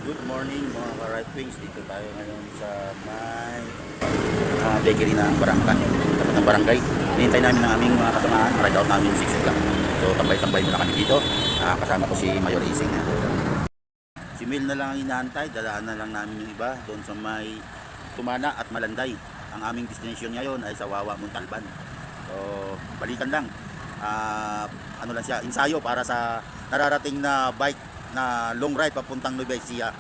Good morning mga ka-right wings. Dito tayo ngayon sa may bakery ng barangay. Dapat ng barangay. Hinihintay namin ng aming mga kasamaan. Ride out namin 6 o'clock. So tambay-tambay muna kami dito. Kasama ko si Mayor Ising. Si Mil na lang ang inaantay. Dalaan na lang namin yung iba doon sa may Tumana at Malanday. Ang aming destination ngayon ay sa Wawa, Montalban. So balikan lang. Ano lang siya, ensayo para sa nararating na bike na long ride papuntang Nueva Ecija.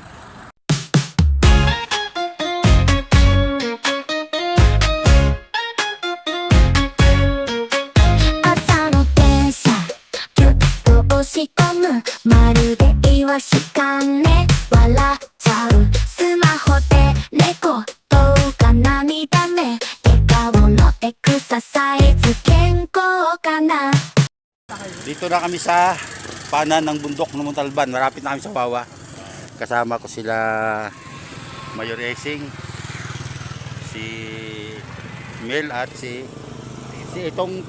Dito na kami sa panan ng bundok ng Montalban. Marapit na kami sa Wawa. Kasama ko sila Mayor Esing, si Mel at si Tong.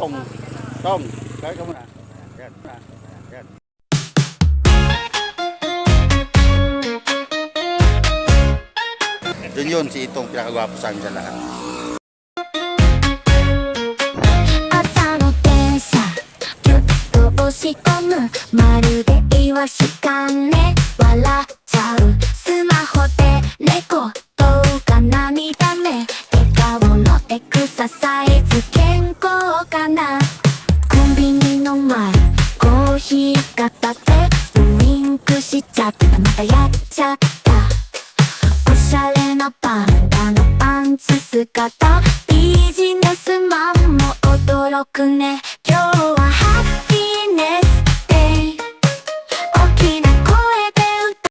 Kaya ka muna. Yan. Yan. Doon yun, si Itong pinakagwapo sa amin sa lahat. Biziness man mo 驚くね今日は